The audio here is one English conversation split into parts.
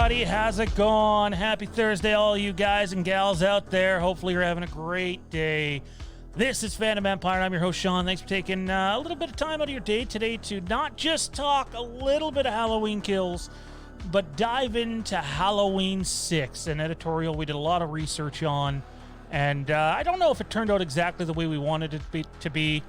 everybody. How's it going? Happy Thursday, all you guys and gals out there. Hopefully you're having a great day. This is Fandom Empire, and I'm your host, Sean. Thanks for taking a little bit of time out of your day today to not just talk a little bit of Halloween kills, but dive into Halloween 6, an editorial we did a lot of research on. And I don't know if it turned out exactly the way we wanted it to be.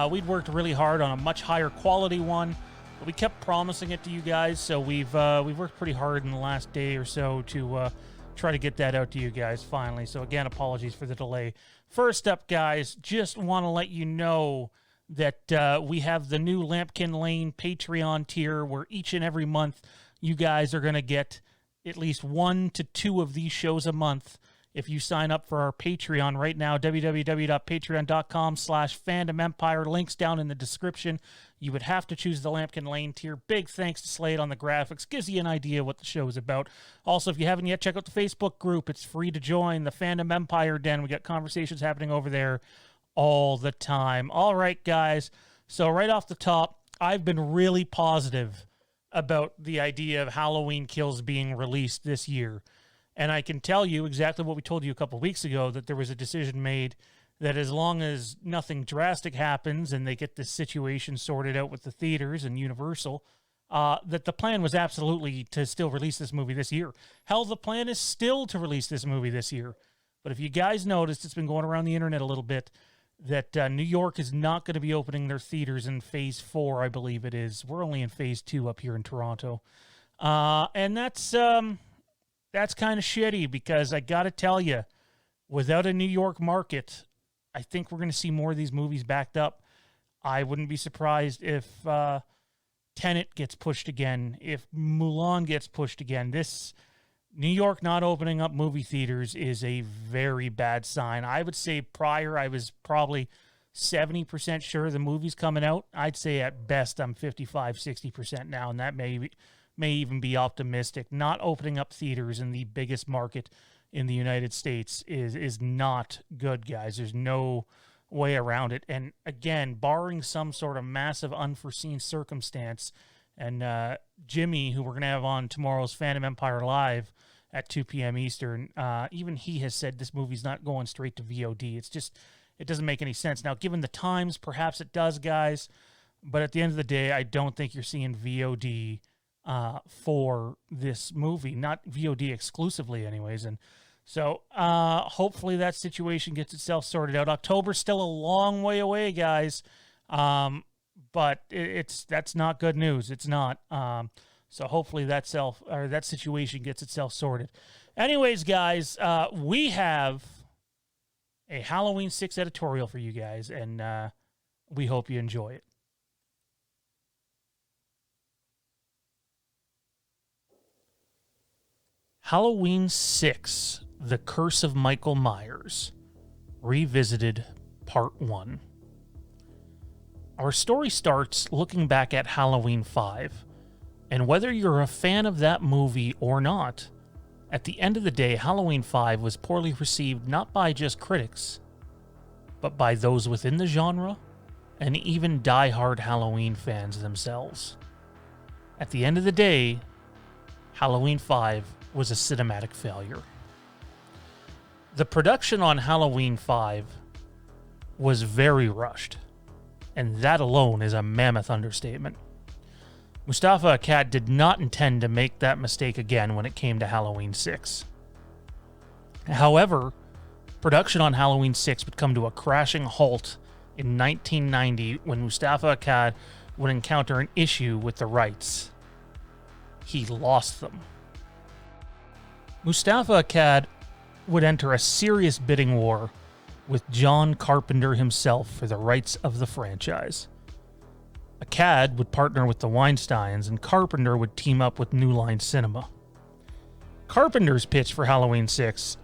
We'd worked really hard on a much higher quality one. But we kept promising it to you guys, so we've worked pretty hard in the last day or so to try to get that out to you guys finally. So again, apologies for the delay. First up, guys, just want to let you know that we have the new Lampkin Lane Patreon tier where each and every month you guys are going to get at least 1 to 2 of these shows a month. If you sign up for our Patreon right now, www.patreon.com/FandomEmpire, links down in the description. You would have to choose the Lampkin Lane tier. Big thanks to Slade on the graphics. Gives you an idea what the show is about. Also, if you haven't yet, check out the Facebook group. It's free to join, the Fandom Empire Den. We got conversations happening over there all the time. All right, guys. So right off the top, I've been really positive about the idea of Halloween Kills being released this year. And I can tell you exactly what we told you a couple of weeks ago, that there was a decision made that as long as nothing drastic happens and they get this situation sorted out with the theaters and Universal, that the plan was absolutely to still release this movie this year. Hell, the plan is still to release this movie this year. But if you guys noticed, it's been going around the internet a little bit, that New York is not going to be opening their theaters in Phase 4, I believe it is. We're only in Phase 2 up here in Toronto. And that's kind of shitty because I got to tell you, without a New York market, I think we're going to see more of these movies backed up. I wouldn't be surprised if Tenet gets pushed again, if Mulan gets pushed again. This New York not opening up movie theaters is a very bad sign. I would say prior, I was probably 70% sure the movie's coming out. I'd say at best I'm 55, 60% now, and that may even be optimistic. Not opening up theaters in the biggest market in the United States is not good, guys. There's no way around it. And again, barring some sort of massive unforeseen circumstance, and Jimmy, who we're going to have on tomorrow's Fandom Empire Live at 2 p.m. Eastern, even he has said this movie's not going straight to VOD. It's just, it doesn't make any sense. Now, given the times, perhaps it does, guys. But at the end of the day, I don't think you're seeing VOD for this movie, not VOD exclusively anyways. And so hopefully that situation gets itself sorted out. October's still a long way away, guys. But that's not good news. It's not. So hopefully that situation gets itself sorted. Anyways, guys, we have a Halloween 6 editorial for you guys, and we hope you enjoy it. Halloween 6, The Curse of Michael Myers, Revisited, Part 1. Our story starts looking back at Halloween 5, and whether you're a fan of that movie or not, at the end of the day, Halloween 5 was poorly received not by just critics, but by those within the genre, and even die-hard Halloween fans themselves. At the end of the day, Halloween 5 was a cinematic failure. The production on Halloween 5 was very rushed, and that alone is a mammoth understatement. Mustafa Akkad did not intend to make that mistake again when it came to Halloween 6. However, production on Halloween 6 would come to a crashing halt in 1990 when Mustafa Akkad would encounter an issue with the rights. He lost them. Mustafa Akkad would enter a serious bidding war with John Carpenter himself for the rights of the franchise. Akkad would partner with the Weinsteins, and Carpenter would team up with New Line Cinema. Carpenter's pitch for Halloween 6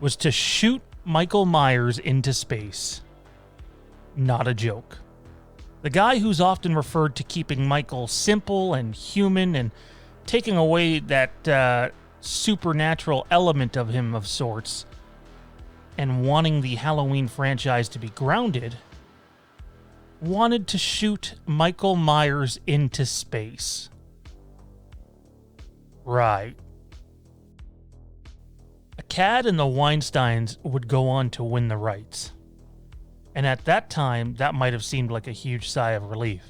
was to shoot Michael Myers into space. Not a joke. The guy who's often referred to keeping Michael simple and human and taking away that supernatural element of him of sorts, and wanting the Halloween franchise to be grounded, wanted to shoot Michael Myers into space. Right. Akkad and the Weinsteins would go on to win the rights. And at that time, that might have seemed like a huge sigh of relief.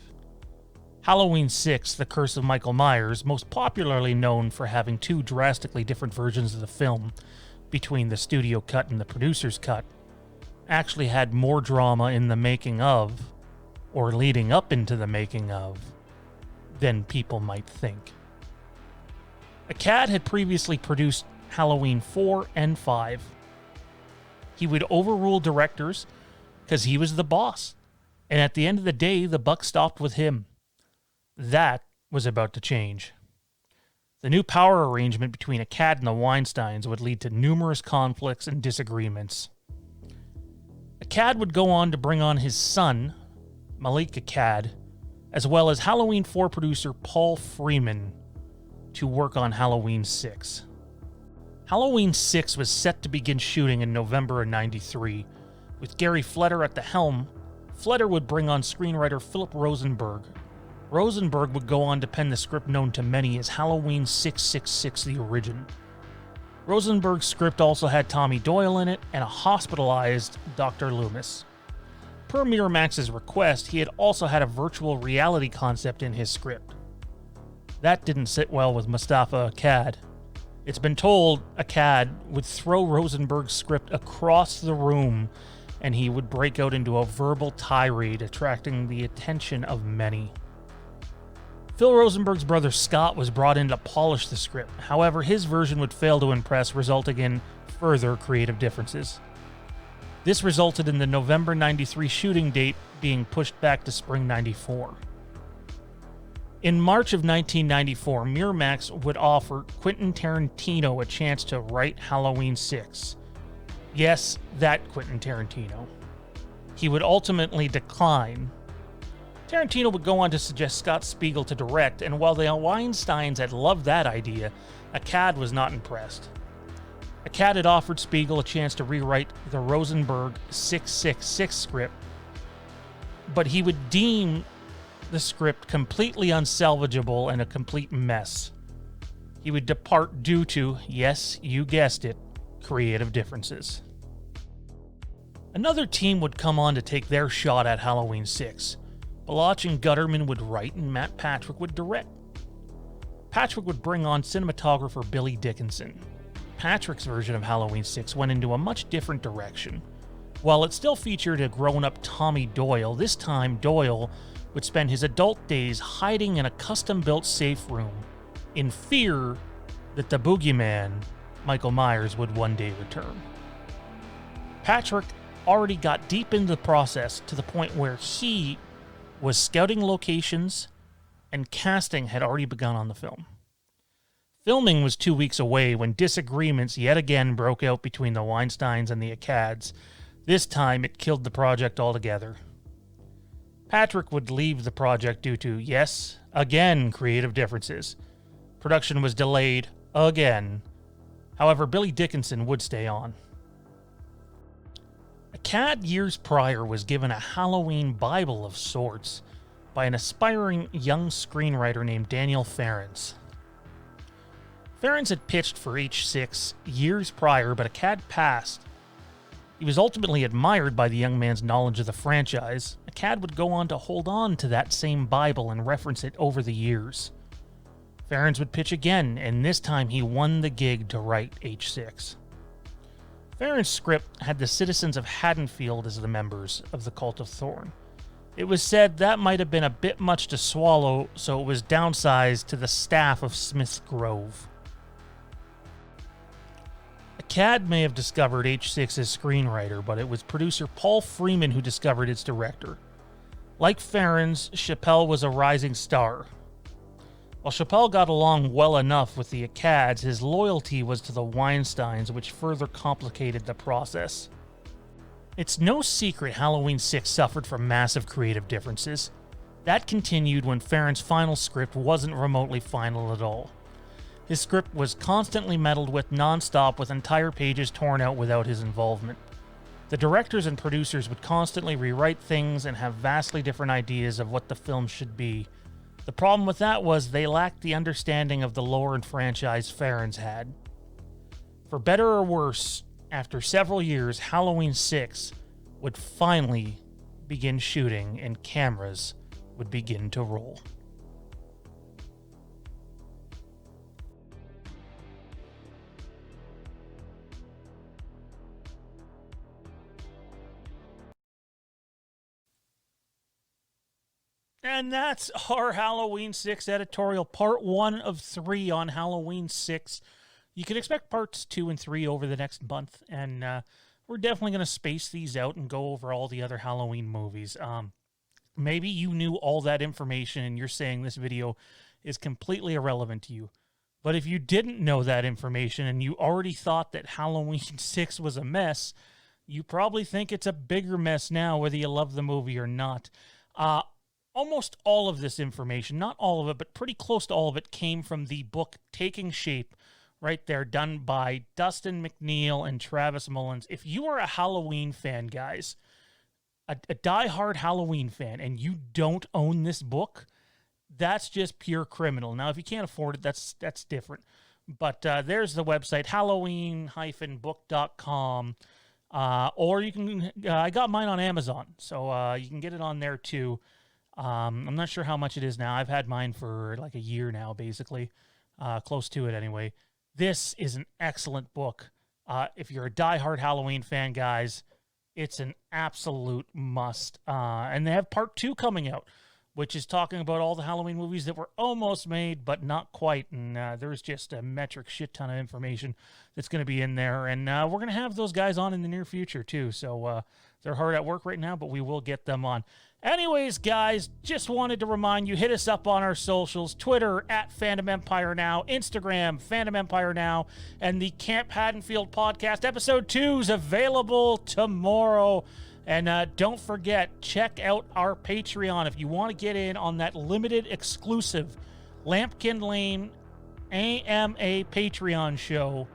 Halloween 6, The Curse of Michael Myers, most popularly known for having two drastically different versions of the film between the studio cut and the producer's cut, actually had more drama in the making of, or leading up into the making of, than people might think. Akkad had previously produced Halloween 4 and 5. He would overrule directors because he was the boss, and at the end of the day, the buck stopped with him. That was about to change. The new power arrangement between Akkad and the Weinsteins would lead to numerous conflicts and disagreements. Akkad would go on to bring on his son, Malik Akkad, as well as Halloween 4 producer Paul Freeman, to work on Halloween 6. Halloween 6 was set to begin shooting in November of '93. With Gary Fleder at the helm, Fleder would bring on screenwriter Philip Rosenberg. Rosenberg would go on to pen the script known to many as Halloween 666 The Origin. Rosenberg's script also had Tommy Doyle in it and a hospitalized Dr. Loomis. Per Miramax's request, he had also had a virtual reality concept in his script. That didn't sit well with Mustafa Akkad. It's been told Akkad would throw Rosenberg's script across the room and he would break out into a verbal tirade, attracting the attention of many. Phil Rosenberg's brother Scott was brought in to polish the script. However, his version would fail to impress, resulting in further creative differences. This resulted in the November '93 shooting date being pushed back to spring '94. In March of 1994, Miramax would offer Quentin Tarantino a chance to write Halloween 6. Yes, that Quentin Tarantino. He would ultimately decline. Tarantino would go on to suggest Scott Spiegel to direct, and while the Weinsteins had loved that idea, Akkad was not impressed. Akkad had offered Spiegel a chance to rewrite the Rosenberg 666 script, but he would deem the script completely unsalvageable and a complete mess. He would depart due to, yes, you guessed it, creative differences. Another team would come on to take their shot at Halloween 6. Balach and Gutterman would write and Matt Patrick would direct. Patrick would bring on cinematographer Billy Dickinson. Patrick's version of Halloween 6 went into a much different direction. While it still featured a grown-up Tommy Doyle, this time Doyle would spend his adult days hiding in a custom-built safe room in fear that the boogeyman, Michael Myers, would one day return. Patrick already got deep into the process to the point where he was scouting locations and casting had already begun on the film. Filming was 2 weeks away when disagreements yet again broke out between the Weinsteins and the Akkads. This time it killed the project altogether. Patrick would leave the project due to, yes, again, creative differences. Production was delayed again. However, Billy Dickinson would stay on. Akkad years prior was given a Halloween Bible of sorts by an aspiring young screenwriter named Daniel Farrens. Farrens had pitched for H6 years prior, but Akkad passed. He was ultimately admired by the young man's knowledge of the franchise. Akkad would go on to hold on to that same Bible and reference it over the years. Farrens would pitch again, and this time he won the gig to write H6. Farrens' script had the citizens of Haddonfield as the members of the Cult of Thorn. It was said that might have been a bit much to swallow, so it was downsized to the staff of Smith's Grove. Akkad may have discovered H6's screenwriter, but it was producer Paul Freeman who discovered its director. Like Farrens, Chappelle was a rising star. While Chappelle got along well enough with the Akkads, his loyalty was to the Weinsteins, which further complicated the process. It's no secret Halloween 6 suffered from massive creative differences. That continued when Farrens' final script wasn't remotely final at all. His script was constantly meddled with non-stop, with entire pages torn out without his involvement. The directors and producers would constantly rewrite things and have vastly different ideas of what the film should be. The problem with that was they lacked the understanding of the lore and franchise Farrens had. For better or worse, after several years, Halloween 6 would finally begin shooting and cameras would begin to roll. And that's our Halloween 6 editorial, part 1 of 3 on Halloween 6. You can expect parts 2 and 3 over the next month, and we're definitely going to space these out and go over all the other Halloween movies. Maybe you knew all that information and you're saying this video is completely irrelevant to you. But if you didn't know that information and you already thought that Halloween 6 was a mess, you probably think it's a bigger mess now, whether you love the movie or not. Almost all of this information, not all of it, but pretty close to all of it, came from the book Taking Shape, right there, done by Dustin McNeil and Travis Mullins. If you are a Halloween fan, guys, a diehard Halloween fan, and you don't own this book, that's just pure criminal. Now, if you can't afford it, that's different. But there's the website, halloween-book.com. Or you can, I got mine on Amazon, so you can get it on there too. I'm not sure how much it is now. I've had mine for like a year now, basically, close to it anyway. This is an excellent book. If you're a diehard Halloween fan, guys, it's an absolute must. And they have part 2 coming out, which is talking about all the Halloween movies that were almost made, but not quite. And there's just a metric shit ton of information that's going to be in there. And we're going to have those guys on in the near future, too. So they're hard at work right now, but we will get them on. Anyways, guys, just wanted to remind you, hit us up on our socials, Twitter at FandomEmpireNow, Instagram, FandomEmpireNow, and the Camp Haddonfield podcast. Episode 2 is available tomorrow. And don't forget, check out our Patreon if you want to get in on that limited exclusive Lampkin Lane AMA Patreon show.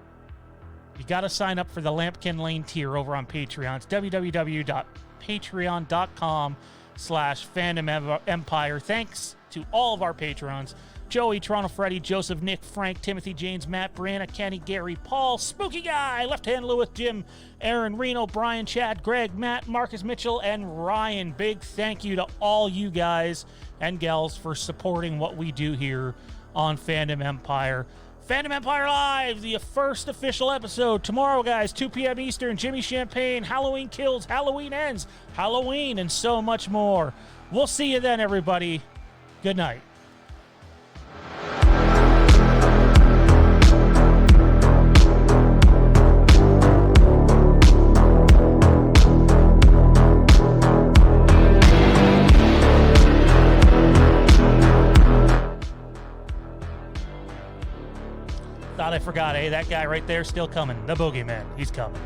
You got to sign up for the Lampkin Lane tier over on Patreon. It's www.patreon.com/FandomEmpire. Thanks to all of our patrons: Joey, Toronto Freddy, Joseph, Nick, Frank, Timothy, James, Matt, Brianna, Kenny, Gary, Paul, Spooky Guy, Left Hand Lewis, Jim, Aaron, Reno, Brian, Chad, Greg, Matt, Marcus Mitchell, and Ryan. Big thank you to all you guys and gals for supporting what we do here on Fandom Empire. Fandom Empire Live, the first official episode. Tomorrow, guys, 2 p.m. Eastern, Jimmy Champagne, Halloween Kills, Halloween Ends, Halloween, and so much more. We'll see you then, everybody. Good night. Thought I forgot, that guy right there still coming. The boogeyman. He's coming.